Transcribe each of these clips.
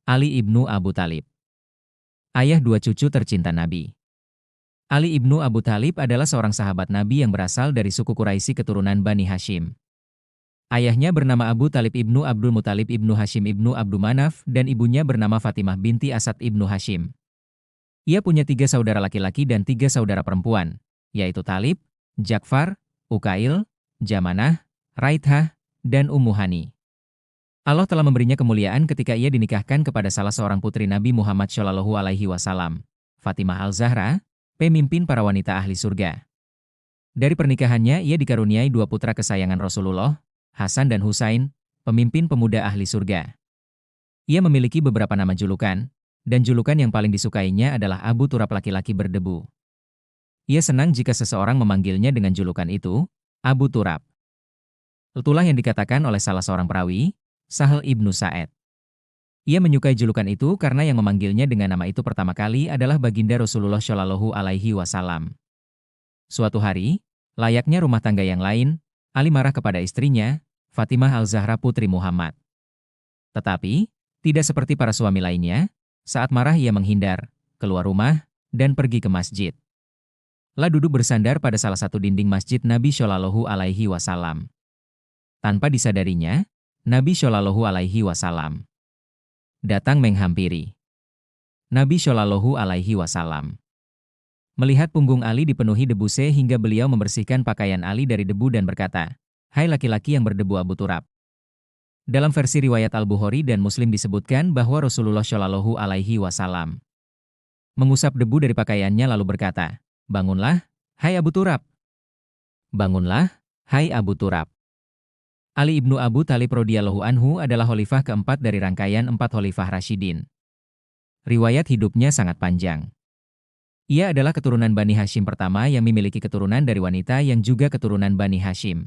Ali ibnu Abu Talib. Ayah dua cucu tercinta Nabi. Ali ibnu Abu Talib adalah seorang sahabat Nabi yang berasal dari suku Quraisy keturunan Bani Hashim. Ayahnya bernama Abu Talib ibnu Abdul Muthalib ibnu Hashim ibnu Abdul Manaf dan ibunya bernama Fatimah binti Asad ibnu Hashim. Ia punya 3 saudara laki-laki dan 3 saudara perempuan, yaitu Talib, Ja'far, Ukail, Jamanah, Raithah, dan Ummu Hani. Allah telah memberinya kemuliaan ketika ia dinikahkan kepada salah seorang putri Nabi Muhammad Shallallahu Alaihi Wasallam, Fatimah Al-Zahra, pemimpin para wanita ahli surga. Dari pernikahannya ia dikaruniai 2 putra kesayangan Rasulullah, Hasan dan Husain, pemimpin pemuda ahli surga. Ia memiliki beberapa nama julukan, dan julukan yang paling disukainya adalah Abu Turab laki-laki berdebu. Ia senang jika seseorang memanggilnya dengan julukan itu, Abu Turab. Itulah yang dikatakan oleh salah seorang perawi, Sahal ibnu Sa'ed. Ia menyukai julukan itu karena yang memanggilnya dengan nama itu pertama kali adalah baginda Rasulullah Shallallahu Alaihi Wasallam. Suatu hari, layaknya rumah tangga yang lain, Ali marah kepada istrinya, Fatimah Al-Zahra putri Muhammad. Tetapi, tidak seperti para suami lainnya, saat marah ia menghindar, keluar rumah, dan pergi ke masjid. Lalu duduk bersandar pada salah satu dinding masjid Nabi Shallallahu Alaihi Wasallam. Tanpa disadarinya, Nabi Shallallahu Alaihi Wasallam datang menghampiri. Nabi Shallallahu Alaihi Wasallam melihat punggung Ali dipenuhi debu sehingga beliau membersihkan pakaian Ali dari debu dan berkata, "Hai laki-laki yang berdebu Abu Turab." Dalam versi riwayat Al-Bukhari dan Muslim disebutkan bahwa Rasulullah Shallallahu Alaihi Wasallam mengusap debu dari pakaiannya lalu berkata, "Bangunlah, hai Abu Turab. Bangunlah, hai Abu Turab." Ali ibnu Abu Talib radhiyallahu anhu adalah khalifah keempat dari rangkaian 4 khalifah Rasyidin. Riwayat hidupnya sangat panjang. Ia adalah keturunan Bani Hashim pertama yang memiliki keturunan dari wanita yang juga keturunan Bani Hashim.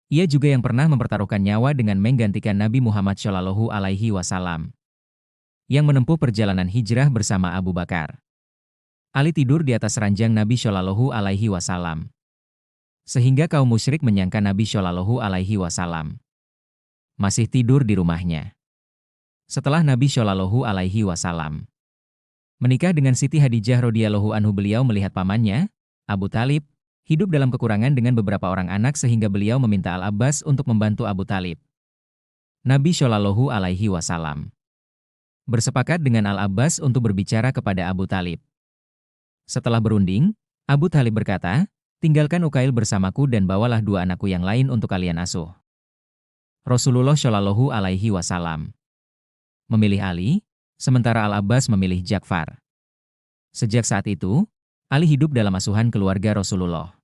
Ia juga yang pernah mempertaruhkan nyawa dengan menggantikan Nabi Muhammad Shallallahu Alaihi Wasallam yang menempuh perjalanan hijrah bersama Abu Bakar. Ali tidur di atas ranjang Nabi Shallallahu Alaihi Wasallam. Sehingga kaum musyrik menyangka Nabi Shallallahu Alaihi Wasallam masih tidur di rumahnya. Setelah Nabi Shallallahu Alaihi Wasallam menikah dengan Siti Hadijah radhiyallahu anhu, beliau melihat pamannya, Abu Talib, hidup dalam kekurangan dengan beberapa orang anak sehingga beliau meminta Al-Abbas untuk membantu Abu Talib. Nabi Shallallahu Alaihi Wasallam bersepakat dengan Al-Abbas untuk berbicara kepada Abu Talib. Setelah berunding, Abu Talib berkata, "Tinggalkan Ukail bersamaku dan bawalah 2 anakku yang lain untuk kalian asuh." Rasulullah Shallallahu Alaihi Wasallam memilih Ali, sementara Al-Abbas memilih Ja'far. Sejak saat itu, Ali hidup dalam asuhan keluarga Rasulullah.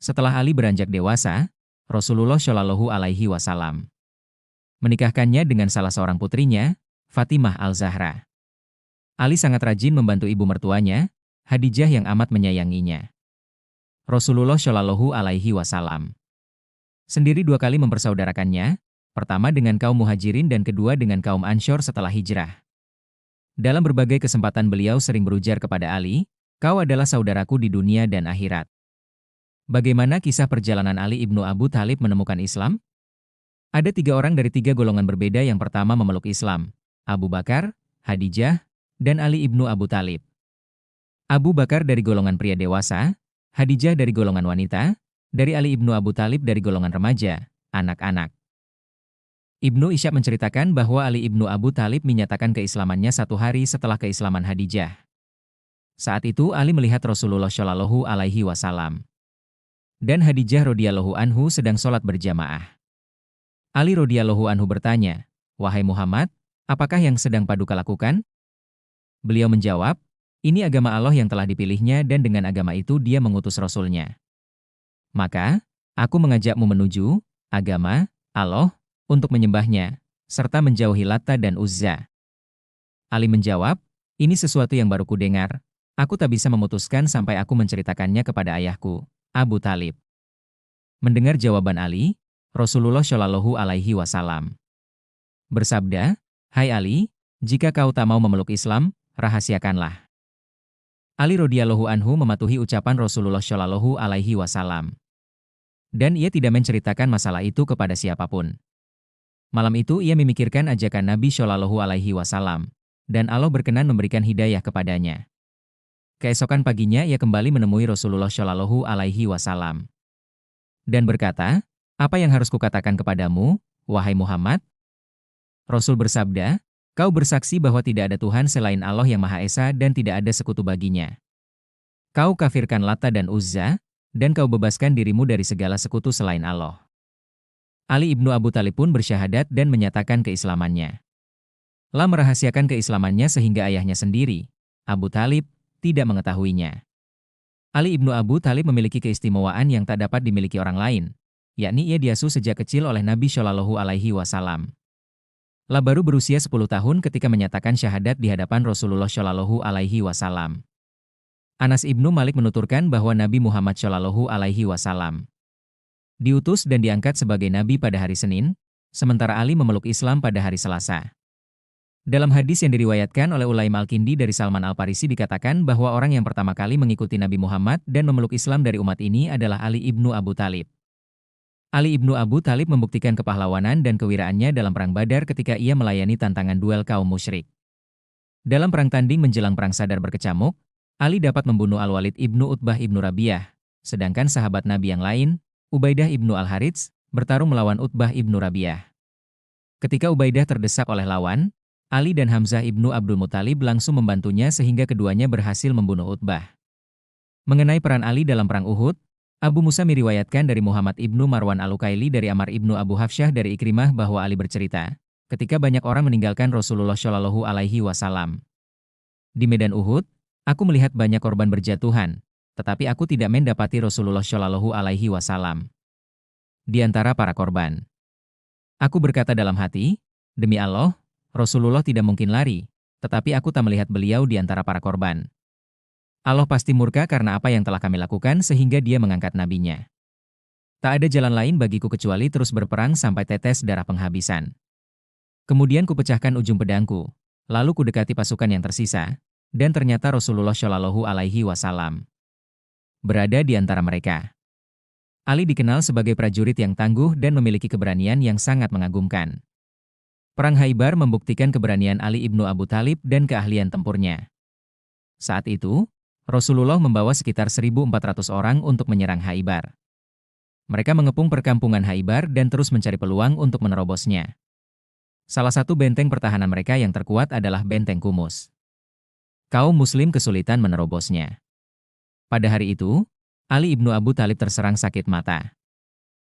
Setelah Ali beranjak dewasa, Rasulullah Shallallahu Alaihi Wasallam menikahkannya dengan salah seorang putrinya, Fatimah Al-Zahra. Ali sangat rajin membantu ibu mertuanya, Hadijah yang amat menyayanginya. Rasulullah Shallallahu Alaihi Wasallam sendiri 2 kali mempersaudarakannya, pertama dengan kaum Muhajirin dan kedua dengan kaum Ansyar setelah hijrah. Dalam berbagai kesempatan beliau sering berujar kepada Ali, "Kau adalah saudaraku di dunia dan akhirat." Bagaimana kisah perjalanan Ali ibnu Abu Talib menemukan Islam? Ada 3 orang dari 3 golongan berbeda yang pertama memeluk Islam, Abu Bakar, Hadijah, dan Ali ibnu Abu Talib. Abu Bakar dari golongan pria dewasa, Hadijah dari golongan wanita, dari Ali ibnu Abu Talib dari golongan remaja, anak-anak. Ibnu Ishaq menceritakan bahwa Ali ibnu Abu Talib menyatakan keislamannya 1 hari setelah keislaman Hadijah. Saat itu Ali melihat Rasulullah Shallallahu Alaihi Wasallam dan Hadijah radhiyallahu anhu sedang sholat berjamaah. Ali radhiyallahu anhu bertanya, "Wahai Muhammad, apakah yang sedang Paduka lakukan?" Beliau menjawab, "Ini agama Allah yang telah dipilihnya dan dengan agama itu dia mengutus Rasulnya. Maka, aku mengajakmu menuju agama Allah untuk menyembahnya, serta menjauhi Lata dan Uzza." Ali menjawab, "Ini sesuatu yang baru kudengar. Aku tak bisa memutuskan sampai aku menceritakannya kepada ayahku, Abu Talib." Mendengar jawaban Ali, Rasulullah Shallallahu Alaihi Wasallam bersabda, "Hai Ali, jika kau tak mau memeluk Islam, rahasiakanlah." Ali radhiyallahu anhu mematuhi ucapan Rasulullah Shallallahu Alaihi Wasallam. Dan ia tidak menceritakan masalah itu kepada siapapun. Malam itu ia memikirkan ajakan Nabi Shallallahu Alaihi Wasallam, dan Allah berkenan memberikan hidayah kepadanya. Keesokan paginya ia kembali menemui Rasulullah Shallallahu Alaihi Wasallam dan berkata, "Apa yang harus kukatakan kepadamu, wahai Muhammad?" Rasul bersabda, "Kau bersaksi bahwa tidak ada Tuhan selain Allah yang Maha Esa dan tidak ada sekutu baginya. Kau kafirkan Lata dan Uzza, dan kau bebaskan dirimu dari segala sekutu selain Allah." Ali ibnu Abu Thalib pun bersyahadat dan menyatakan keislamannya. La merahasiakan keislamannya sehingga ayahnya sendiri, Abu Thalib, tidak mengetahuinya. Ali ibnu Abu Thalib memiliki keistimewaan yang tak dapat dimiliki orang lain, yakni ia diasuh sejak kecil oleh Nabi Shallallahu Alaihi Wasallam. La baru berusia 10 tahun ketika menyatakan syahadat di hadapan Rasulullah Shallallahu Alaihi Wasallam. Anas ibnu Malik menuturkan bahwa Nabi Muhammad Shallallahu Alaihi Wasallam diutus dan diangkat sebagai nabi pada hari Senin, sementara Ali memeluk Islam pada hari Selasa. Dalam hadis yang diriwayatkan oleh Ulaim Al-Kindi dari Salman Al-Farisi dikatakan bahwa orang yang pertama kali mengikuti Nabi Muhammad dan memeluk Islam dari umat ini adalah Ali ibnu Abu Thalib. Ali ibnu Abu Thalib membuktikan kepahlawanan dan kewiraannya dalam Perang Badar ketika ia melayani tantangan duel kaum musyrik. Dalam perang tanding menjelang Perang Sadar berkecamuk, Ali dapat membunuh Al-Walid ibnu Utbah ibnu Rabi'ah, sedangkan sahabat Nabi yang lain, Ubaidah ibnu Al-Harits, bertarung melawan Utbah ibnu Rabi'ah. Ketika Ubaidah terdesak oleh lawan, Ali dan Hamzah ibnu Abdul Muthalib langsung membantunya sehingga keduanya berhasil membunuh Utbah. Mengenai peran Ali dalam Perang Uhud, Abu Musa meriwayatkan dari Muhammad ibnu Marwan Al-Ukaili dari Ammar ibnu Abu Hafsyah dari Ikrimah bahwa Ali bercerita, ketika banyak orang meninggalkan Rasulullah Shallallahu Alaihi Wasallam. Di medan Uhud, aku melihat banyak korban berjatuhan, tetapi aku tidak mendapati Rasulullah Shallallahu Alaihi Wasallam di antara para korban. Aku berkata dalam hati, demi Allah, Rasulullah tidak mungkin lari, tetapi aku tak melihat beliau di antara para korban. Allah pasti murka karena apa yang telah kami lakukan sehingga dia mengangkat nabinya. Tak ada jalan lain bagiku kecuali terus berperang sampai tetes darah penghabisan. Kemudian kupecahkan ujung pedangku, lalu kudekati pasukan yang tersisa, dan ternyata Rasulullah Shallallahu Alaihi Wasallam berada di antara mereka. Ali dikenal sebagai prajurit yang tangguh dan memiliki keberanian yang sangat mengagumkan. Perang Khaibar membuktikan keberanian Ali ibnu Abu Thalib dan keahlian tempurnya. Saat itu, Rasulullah membawa sekitar 1.400 orang untuk menyerang Khaibar. Mereka mengepung perkampungan Khaibar dan terus mencari peluang untuk menerobosnya. Salah satu benteng pertahanan mereka yang terkuat adalah benteng Kumus. Kaum Muslim kesulitan menerobosnya. Pada hari itu, Ali ibnu Abu Thalib terserang sakit mata.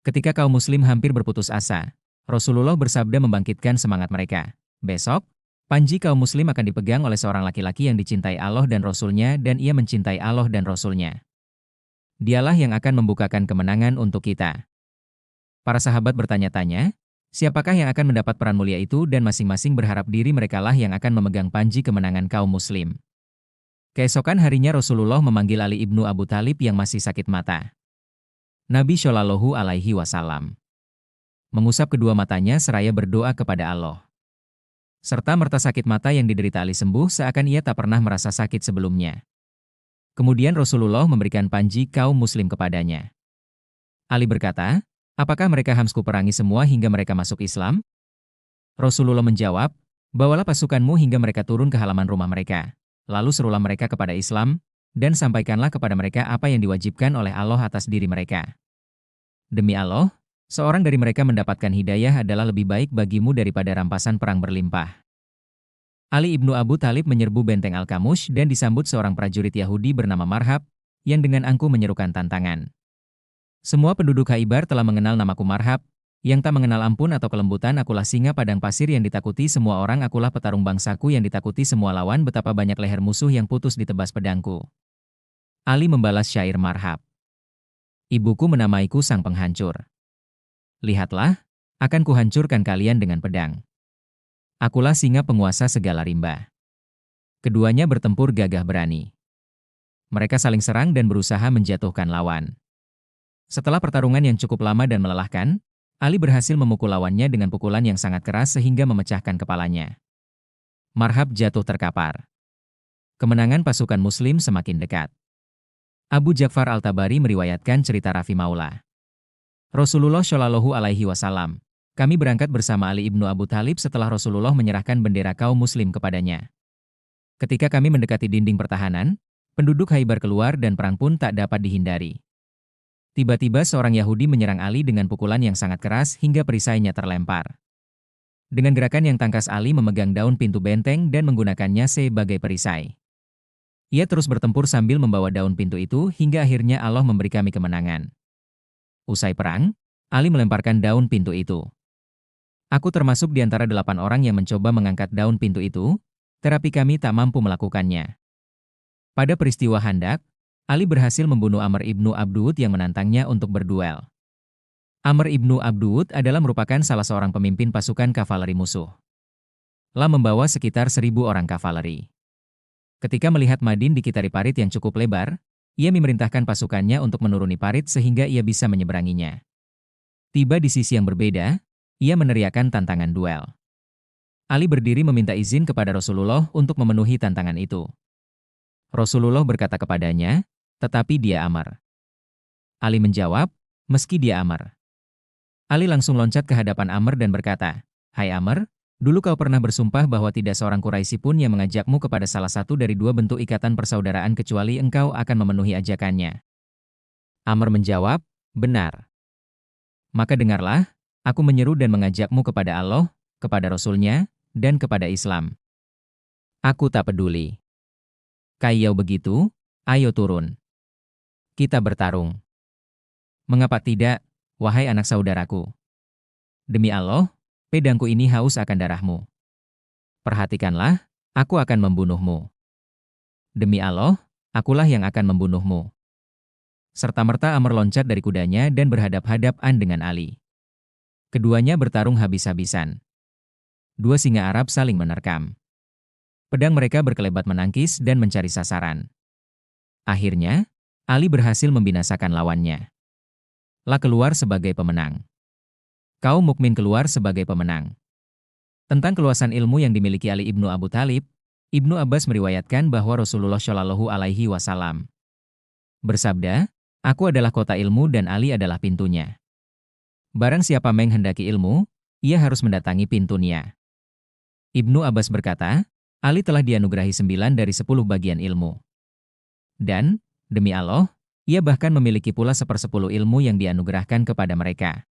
Ketika kaum Muslim hampir berputus asa, Rasulullah bersabda membangkitkan semangat mereka. Besok, panji kaum Muslim akan dipegang oleh seorang laki-laki yang dicintai Allah dan Rasul-Nya dan ia mencintai Allah dan Rasul-Nya. Dialah yang akan membukakan kemenangan untuk kita. Para sahabat bertanya-tanya, siapakah yang akan mendapat peran mulia itu dan masing-masing berharap diri merekalah yang akan memegang panji kemenangan kaum Muslim. Keesokan harinya Rasulullah memanggil Ali ibnu Abu Thalib yang masih sakit mata. Nabi Shallallahu Alaihi Wasallam mengusap kedua matanya seraya berdoa kepada Allah. Serta merta sakit mata yang diderita Ali sembuh seakan ia tak pernah merasa sakit sebelumnya. Kemudian Rasulullah memberikan panji kaum Muslim kepadanya. Ali berkata, apakah mereka harus kuperangi semua hingga mereka masuk Islam? Rasulullah menjawab, bawalah pasukanmu hingga mereka turun ke halaman rumah mereka. Lalu serulah mereka kepada Islam, dan sampaikanlah kepada mereka apa yang diwajibkan oleh Allah atas diri mereka. Demi Allah, seorang dari mereka mendapatkan hidayah adalah lebih baik bagimu daripada rampasan perang berlimpah. Ali ibnu Abu Thalib menyerbu benteng Al-Kamush dan disambut seorang prajurit Yahudi bernama Marhab, yang dengan angkuh menyerukan tantangan. Semua penduduk Khaibar telah mengenal namaku Marhab, yang tak mengenal ampun atau kelembutan akulah singa padang pasir yang ditakuti semua orang akulah petarung bangsaku yang ditakuti semua lawan betapa banyak leher musuh yang putus ditebas pedangku. Ali membalas syair Marhab. Ibuku menamaiku sang penghancur. Lihatlah, akan kuhancurkan kalian dengan pedang. Akulah singa penguasa segala rimba. Keduanya bertempur gagah berani. Mereka saling serang dan berusaha menjatuhkan lawan. Setelah pertarungan yang cukup lama dan melelahkan, Ali berhasil memukul lawannya dengan pukulan yang sangat keras sehingga memecahkan kepalanya. Marhab jatuh terkapar. Kemenangan pasukan Muslim semakin dekat. Abu Ja'far Al-Tabari meriwayatkan cerita Rafi Maula. Rasulullah Shallallahu Alaihi Wasallam Kami berangkat bersama Ali ibnu Abu Thalib setelah Rasulullah menyerahkan bendera kaum muslim kepadanya. Ketika kami mendekati dinding pertahanan, penduduk Khaybar keluar dan perang pun tak dapat dihindari. Tiba-tiba seorang Yahudi menyerang Ali dengan pukulan yang sangat keras hingga perisainya terlempar. Dengan gerakan yang tangkas Ali memegang daun pintu benteng dan menggunakannya sebagai perisai. Ia terus bertempur sambil membawa daun pintu itu hingga akhirnya Allah memberi kami kemenangan. Usai perang, Ali melemparkan daun pintu itu. Aku termasuk di antara 8 orang yang mencoba mengangkat daun pintu itu, tetapi kami tak mampu melakukannya. Pada peristiwa Handak, Ali berhasil membunuh Amr ibnu Abdu'ud yang menantangnya untuk berduel. Amr ibnu Abdu'ud adalah merupakan salah seorang pemimpin pasukan kavaleri musuh. La membawa sekitar 1.000 orang kavaleri. Ketika melihat Madin dikitari parit yang cukup lebar, ia memerintahkan pasukannya untuk menuruni parit sehingga ia bisa menyeberanginya. Tiba di sisi yang berbeda, ia meneriakkan tantangan duel. Ali berdiri meminta izin kepada Rasulullah untuk memenuhi tantangan itu. Rasulullah berkata kepadanya, "Tetapi dia Amr." Ali menjawab, "Meski dia Amr." Ali langsung loncat ke hadapan Amr dan berkata, "Hai Amr, dulu kau pernah bersumpah bahwa tidak seorang Quraisy pun yang mengajakmu kepada salah satu dari 2 bentuk ikatan persaudaraan kecuali engkau akan memenuhi ajakannya." Amr menjawab, "Benar. Maka dengarlah, aku menyeru dan mengajakmu kepada Allah, kepada Rasul-Nya, dan kepada Islam. Aku tak peduli. Kalau begitu, ayo turun. Kita bertarung. Mengapa tidak, wahai anak saudaraku? Demi Allah, pedangku ini haus akan darahmu. Perhatikanlah, aku akan membunuhmu. Demi Allah, akulah yang akan membunuhmu." Serta-merta Amr loncat dari kudanya dan berhadap-hadapan dengan Ali. Keduanya bertarung habis-habisan. 2 singa Arab saling menerkam. Pedang mereka berkelebat menangkis dan mencari sasaran. Akhirnya, Ali berhasil membinasakan lawannya. La keluar sebagai pemenang. Kaum mukmin keluar sebagai pemenang. Tentang keluasan ilmu yang dimiliki Ali ibnu Abu Thalib, Ibnu Abbas meriwayatkan bahwa Rasulullah Shallallahu Alaihi Wasallam bersabda, "Aku adalah kota ilmu dan Ali adalah pintunya. Barang siapa menghendaki ilmu, ia harus mendatangi pintunya." Ibnu Abbas berkata, Ali telah dianugerahi 9 dari 10 bagian ilmu. Dan, demi Allah, ia bahkan memiliki pula 1/10 ilmu yang dianugerahkan kepada mereka.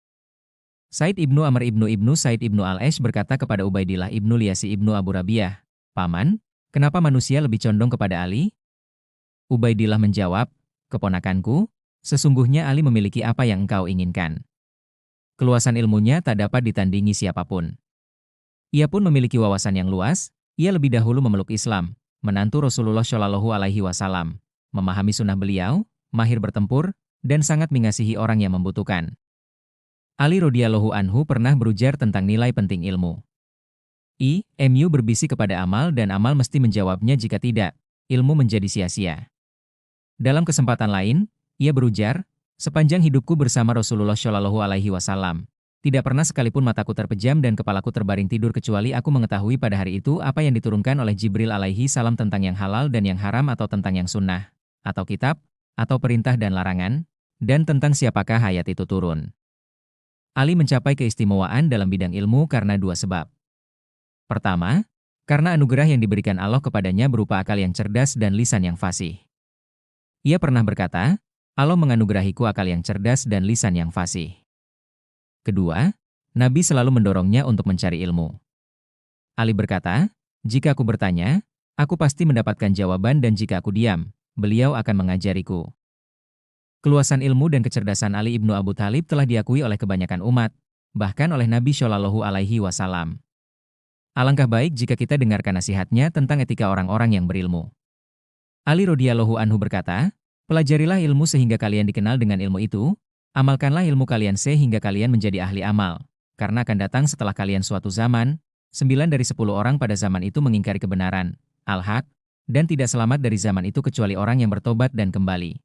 Said ibnu Amr ibnu Said ibnu Al-Esh berkata kepada Ubaidillah ibnu Liyasi ibnu Abu Rabiah, "Paman, kenapa manusia lebih condong kepada Ali?" Ubaidillah menjawab, "Keponakanku, sesungguhnya Ali memiliki apa yang engkau inginkan. Keluasan ilmunya tak dapat ditandingi siapapun. Ia pun memiliki wawasan yang luas, ia lebih dahulu memeluk Islam, menantu Rasulullah Shallallahu Alaihi Wasallam, memahami sunnah beliau, mahir bertempur, dan sangat mengasihi orang yang membutuhkan." Ali radhiyallahu anhu pernah berujar tentang nilai penting ilmu. Ilmu berbisik kepada amal dan amal mesti menjawabnya jika tidak, ilmu menjadi sia-sia. Dalam kesempatan lain, ia berujar, "Sepanjang hidupku bersama Rasulullah Shallallahu Alaihi Wasallam, tidak pernah sekalipun mataku terpejam dan kepalaku terbaring tidur kecuali aku mengetahui pada hari itu apa yang diturunkan oleh Jibril alaihi salam tentang yang halal dan yang haram atau tentang yang sunnah, atau kitab, atau perintah dan larangan, dan tentang siapakah ayat itu turun." Ali mencapai keistimewaan dalam bidang ilmu karena 2 sebab. Pertama, karena anugerah yang diberikan Allah kepadanya berupa akal yang cerdas dan lisan yang fasih. Ia pernah berkata, "Allah menganugerahiku akal yang cerdas dan lisan yang fasih." Kedua, Nabi selalu mendorongnya untuk mencari ilmu. Ali berkata, "Jika aku bertanya, aku pasti mendapatkan jawaban dan jika aku diam, beliau akan mengajariku." Keluasan ilmu dan kecerdasan Ali ibnu Abu Thalib telah diakui oleh kebanyakan umat, bahkan oleh Nabi Shallallahu Alaihi Wasallam. Alangkah baik jika kita dengarkan nasihatnya tentang etika orang-orang yang berilmu. Ali radhiyallahu anhu berkata, "Pelajarilah ilmu sehingga kalian dikenal dengan ilmu itu, amalkanlah ilmu kalian sehingga kalian menjadi ahli amal, karena akan datang setelah kalian suatu zaman, 9 dari 10 orang pada zaman itu mengingkari kebenaran, al-haq, dan tidak selamat dari zaman itu kecuali orang yang bertobat dan kembali.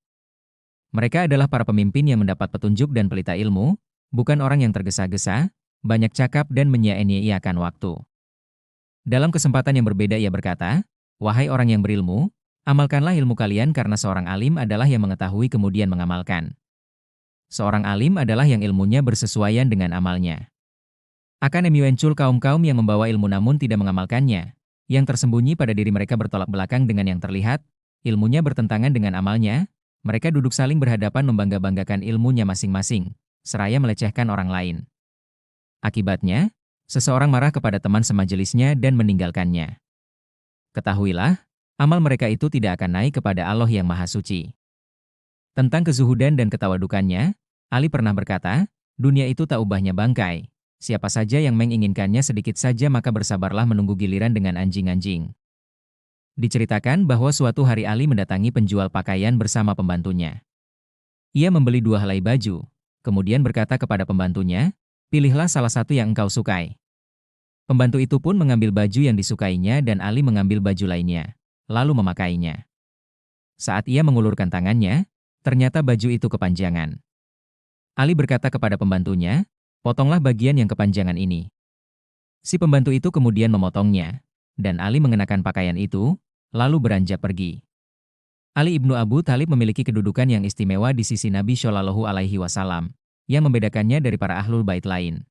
Mereka adalah para pemimpin yang mendapat petunjuk dan pelita ilmu, bukan orang yang tergesa-gesa, banyak cakap dan menyia-nyiakan waktu." Dalam kesempatan yang berbeda ia berkata, "Wahai orang yang berilmu, amalkanlah ilmu kalian karena seorang alim adalah yang mengetahui kemudian mengamalkan. Seorang alim adalah yang ilmunya bersesuaian dengan amalnya." Akan muncul kaum-kaum yang membawa ilmu namun tidak mengamalkannya. Yang tersembunyi pada diri mereka bertolak belakang dengan yang terlihat, ilmunya bertentangan dengan amalnya, mereka duduk saling berhadapan membangga-banggakan ilmunya masing-masing, seraya melecehkan orang lain. Akibatnya, seseorang marah kepada teman semajelisnya dan meninggalkannya. Ketahuilah, amal mereka itu tidak akan naik kepada Allah yang Maha Suci. Tentang kezuhudan dan ketawadukannya, Ali pernah berkata, dunia itu tak ubahnya bangkai. Siapa saja yang menginginkannya sedikit saja maka bersabarlah menunggu giliran dengan anjing-anjing. Diceritakan bahwa suatu hari Ali mendatangi penjual pakaian bersama pembantunya. Ia membeli 2 helai baju, kemudian berkata kepada pembantunya, pilihlah salah satu yang engkau sukai. Pembantu itu pun mengambil baju yang disukainya dan Ali mengambil baju lainnya, lalu memakainya. Saat ia mengulurkan tangannya, ternyata baju itu kepanjangan. Ali berkata kepada pembantunya, potonglah bagian yang kepanjangan ini. Si pembantu itu kemudian memotongnya, dan Ali mengenakan pakaian itu, lalu beranjak pergi. Ali ibnu Abu Thalib memiliki kedudukan yang istimewa di sisi Nabi Shallallahu Alaihi Wasallam, yang membedakannya dari para ahlul bait lain.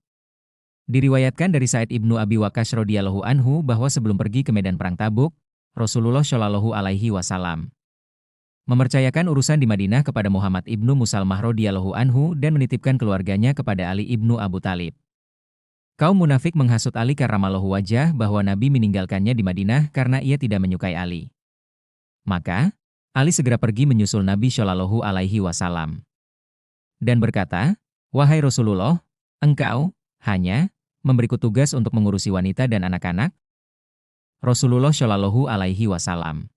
Diriwayatkan dari Sa'id ibnu Abi Waqqas radhiyallahu anhu bahwa sebelum pergi ke medan perang Tabuk, Rasulullah Shallallahu Alaihi Wasallam mempercayakan urusan di Madinah kepada Muhammad ibnu Musalmah radhiyallahu anhu dan menitipkan keluarganya kepada Ali ibnu Abu Thalib. Kaum munafik menghasut Ali karramallahu wajah bahwa Nabi meninggalkannya di Madinah karena ia tidak menyukai Ali. Maka, Ali segera pergi menyusul Nabi Shallallahu Alaihi Wasallam dan berkata, wahai Rasulullah, engkau hanya memberiku tugas untuk mengurusi wanita dan anak-anak. Rasulullah Shallallahu Alaihi Wasallam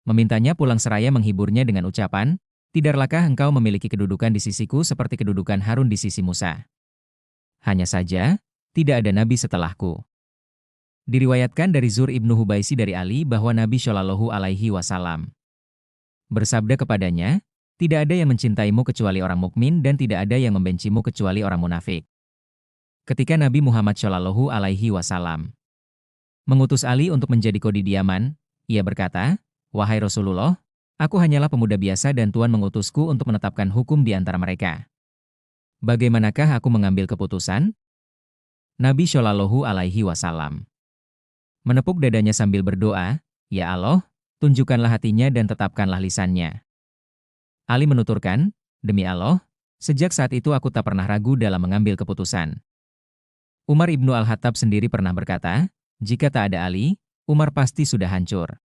memintanya pulang seraya menghiburnya dengan ucapan, tidaklahkah engkau memiliki kedudukan di sisiku seperti kedudukan Harun di sisi Musa? Hanya saja, tidak ada nabi setelahku. Diriwayatkan dari Zur ibnu Hubaisi dari Ali bahwa Nabi Shallallahu Alaihi Wasallam bersabda kepadanya, tidak ada yang mencintaimu kecuali orang mukmin dan tidak ada yang membencimu kecuali orang munafik. Ketika Nabi Muhammad Shallallahu Alaihi Wasallam mengutus Ali untuk menjadi kodi di Yaman, ia berkata, wahai Rasulullah, aku hanyalah pemuda biasa dan Tuhan mengutusku untuk menetapkan hukum di antara mereka. Bagaimanakah aku mengambil keputusan? Nabi Shallallahu Alaihi Wasallam menepuk dadanya sambil berdoa, ya Allah, tunjukkanlah hatinya dan tetapkanlah lisannya. Ali menuturkan, demi Allah, sejak saat itu aku tak pernah ragu dalam mengambil keputusan. Umar ibnu Al-Khattab sendiri pernah berkata, jika tak ada Ali, Umar pasti sudah hancur.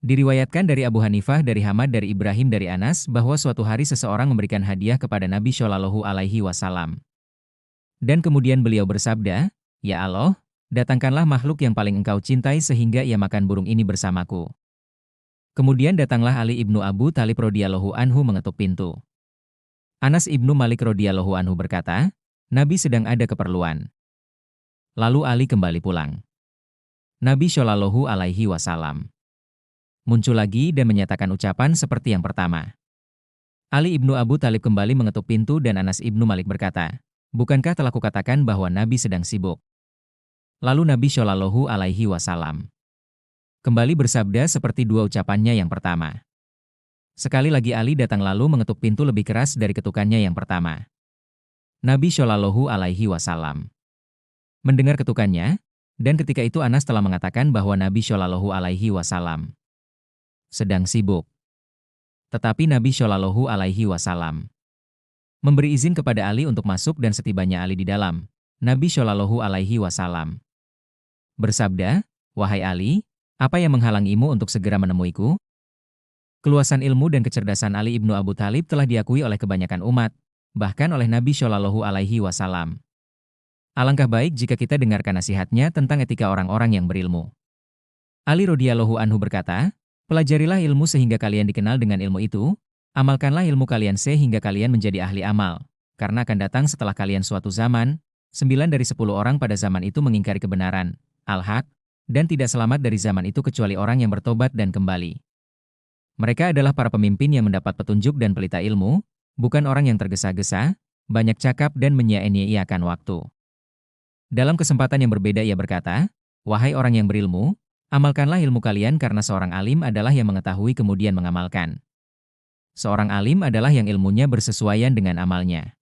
Diriwayatkan dari Abu Hanifah dari Hamad dari Ibrahim dari Anas bahwa suatu hari seseorang memberikan hadiah kepada Nabi Shallallahu Alaihi Wasallam. Dan kemudian beliau bersabda, ya Allah, datangkanlah makhluk yang paling engkau cintai sehingga ia makan burung ini bersamaku. Kemudian datanglah Ali ibnu Abu Thalib radhiyallahu anhu mengetuk pintu. Anas ibnu Malik radhiyallahu anhu berkata, Nabi sedang ada keperluan. Lalu Ali kembali pulang. Nabi Shallallahu Alaihi Wasallam muncul lagi dan menyatakan ucapan seperti yang pertama. Ali ibnu Abu Thalib kembali mengetuk pintu dan Anas ibnu Malik berkata, bukankah telah kukatakan bahwa Nabi sedang sibuk? Lalu Nabi Shallallahu Alaihi Wasallam kembali bersabda seperti dua ucapannya yang pertama. Sekali lagi Ali datang lalu mengetuk pintu lebih keras dari ketukannya yang pertama. Nabi Shallallahu Alaihi Wasallam mendengar ketukannya, dan ketika itu Anas telah mengatakan bahwa Nabi Shallallahu Alaihi Wasallam sedang sibuk. Tetapi Nabi Shallallahu Alaihi Wasallam memberi izin kepada Ali untuk masuk dan setibanya Ali di dalam, Nabi Shallallahu Alaihi Wasallam bersabda, wahai Ali, apa yang menghalangimu untuk segera menemuiku? Keluasan ilmu dan kecerdasan Ali ibnu Abu Thalib telah diakui oleh kebanyakan umat, bahkan oleh Nabi Shallallahu Alaihi Wasallam. Alangkah baik jika kita dengarkan nasihatnya tentang etika orang-orang yang berilmu. Ali radhiyallahu anhu berkata, pelajarilah ilmu sehingga kalian dikenal dengan ilmu itu, amalkanlah ilmu kalian sehingga kalian menjadi ahli amal, karena akan datang setelah kalian suatu zaman, 9 dari 10 orang pada zaman itu mengingkari kebenaran, al-haq, dan tidak selamat dari zaman itu kecuali orang yang bertobat dan kembali. Mereka adalah para pemimpin yang mendapat petunjuk dan pelita ilmu, bukan orang yang tergesa-gesa, banyak cakap dan menyia-nyiakan waktu. Dalam kesempatan yang berbeda ia berkata, wahai orang yang berilmu, amalkanlah ilmu kalian karena seorang alim adalah yang mengetahui kemudian mengamalkan. Seorang alim adalah yang ilmunya bersesuaian dengan amalnya.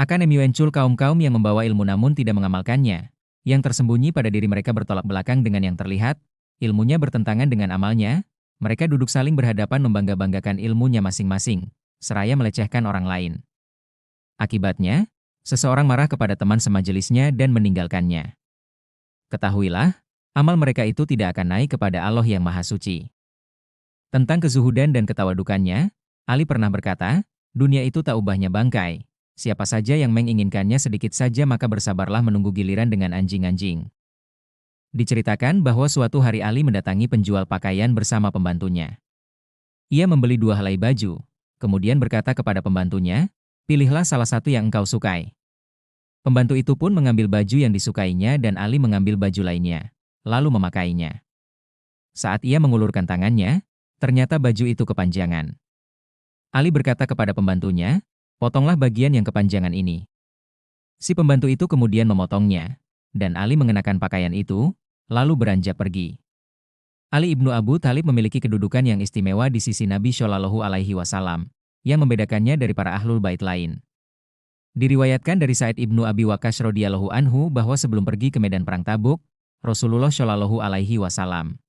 Akan muncul kaum-kaum yang membawa ilmu namun tidak mengamalkannya. Yang tersembunyi pada diri mereka bertolak belakang dengan yang terlihat, ilmunya bertentangan dengan amalnya, mereka duduk saling berhadapan membangga-banggakan ilmunya masing-masing, seraya melecehkan orang lain. Akibatnya, seseorang marah kepada teman semajelisnya dan meninggalkannya. Ketahuilah, amal mereka itu tidak akan naik kepada Allah yang Maha Suci. Tentang kezuhudan dan ketawadukannya, Ali pernah berkata, dunia itu tak ubahnya bangkai. Siapa saja yang menginginkannya sedikit saja maka bersabarlah menunggu giliran dengan anjing-anjing. Diceritakan bahwa suatu hari Ali mendatangi penjual pakaian bersama pembantunya. Ia membeli 2 helai baju, kemudian berkata kepada pembantunya, pilihlah salah satu yang engkau sukai. Pembantu itu pun mengambil baju yang disukainya dan Ali mengambil baju lainnya, lalu memakainya. Saat ia mengulurkan tangannya, ternyata baju itu kepanjangan. Ali berkata kepada pembantunya, potonglah bagian yang kepanjangan ini. Si pembantu itu kemudian memotongnya, dan Ali mengenakan pakaian itu, lalu beranjak pergi. Ali ibnu Abu Thalib memiliki kedudukan yang istimewa di sisi Nabi Shallallahu Alaihi Wasallam, yang membedakannya dari para ahlul bait lain. Diriwayatkan dari Sa'id ibnu Abi Waqqas radhiyallahu anhu bahwa sebelum pergi ke medan perang Tabuk, Rasulullah Shallallahu Alaihi Wasallam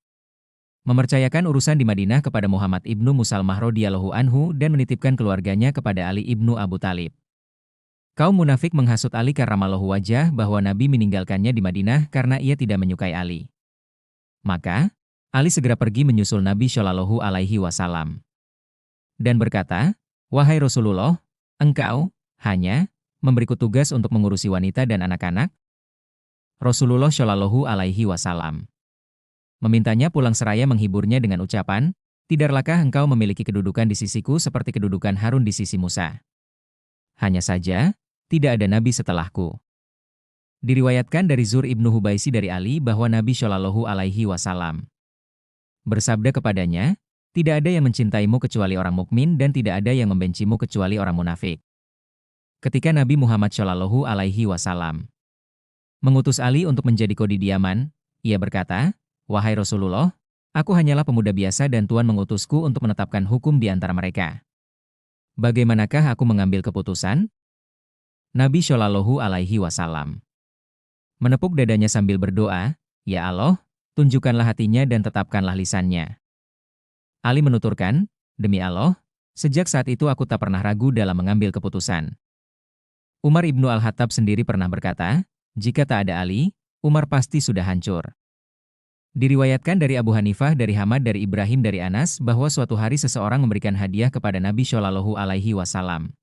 mempercayakan urusan di Madinah kepada Muhammad ibnu Musalmah radhiyallahu anhu dan menitipkan keluarganya kepada Ali ibnu Abu Thalib. Kaum munafik menghasut Ali karramallahu wajah bahwa Nabi meninggalkannya di Madinah karena ia tidak menyukai Ali. Maka, Ali segera pergi menyusul Nabi Shallallahu Alaihi Wasallam dan berkata, wahai Rasulullah, engkau hanya memberiku tugas untuk mengurusi wanita dan anak-anak? Rasulullah Shallallahu Alaihi Wasallam memintanya pulang seraya menghiburnya dengan ucapan, tidaklahkah engkau memiliki kedudukan di sisiku seperti kedudukan Harun di sisi Musa? Hanya saja, tidak ada nabi setelahku. Diriwayatkan dari Zur ibnu Hubaisi dari Ali bahwa Nabi Shallallahu Alaihi Wasallam bersabda kepadanya, tidak ada yang mencintaimu kecuali orang mukmin dan tidak ada yang membencimu kecuali orang munafik. Ketika Nabi Muhammad Shallallahu Alaihi Wasallam mengutus Ali untuk menjadi kodi di Yaman, ia berkata, wahai Rasulullah, aku hanyalah pemuda biasa dan Tuhan mengutusku untuk menetapkan hukum di antara mereka. Bagaimanakah aku mengambil keputusan? Nabi Shallallahu Alaihi Wasallam menepuk dadanya sambil berdoa, ya Allah, tunjukkanlah hatinya dan tetapkanlah lisannya. Ali menuturkan, demi Allah, sejak saat itu aku tak pernah ragu dalam mengambil keputusan. Umar ibnu Al-Khattab sendiri pernah berkata, jika tak ada Ali, Umar pasti sudah hancur. Diriwayatkan dari Abu Hanifah dari Hamad dari Ibrahim dari Anas bahwa suatu hari seseorang memberikan hadiah kepada Nabi Shallallahu Alaihi Wasallam.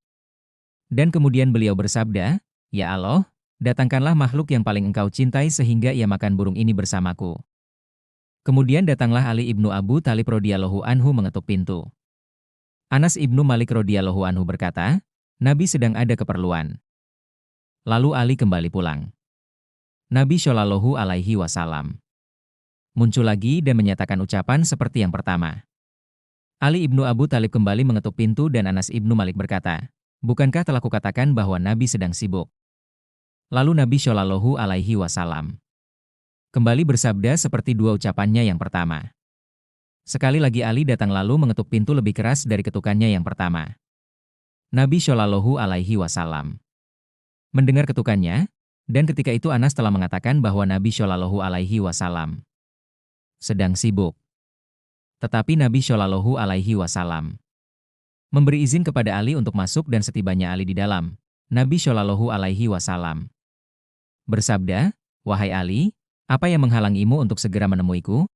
Dan kemudian beliau bersabda, ya Allah, datangkanlah makhluk yang paling engkau cintai sehingga ia makan burung ini bersamaku. Kemudian datanglah Ali ibnu Abu Thalib radhiyallahu anhu mengetuk pintu. Anas ibnu Malik radhiyallahu anhu berkata, Nabi sedang ada keperluan. Lalu Ali kembali pulang. Nabi Shallallahu Alaihi Wasallam muncul lagi dan menyatakan ucapan seperti yang pertama. Ali ibnu Abu Thalib kembali mengetuk pintu dan Anas ibnu Malik berkata, bukankah telah kukatakan bahwa Nabi sedang sibuk? Lalu Nabi Shallallahu Alaihi Wasallam kembali bersabda seperti dua ucapannya yang pertama. Sekali lagi Ali datang lalu mengetuk pintu lebih keras dari ketukannya yang pertama. Nabi Shallallahu Alaihi Wasallam mendengar ketukannya, dan ketika itu Anas telah mengatakan bahwa Nabi Shallallahu Alaihi Wasallam sedang sibuk. Tetapi Nabi Shallallahu Alaihi Wasallam memberi izin kepada Ali untuk masuk dan setibanya Ali di dalam, Nabi Shallallahu Alaihi Wasallam bersabda, wahai Ali, apa yang menghalangimu untuk segera menemuiku?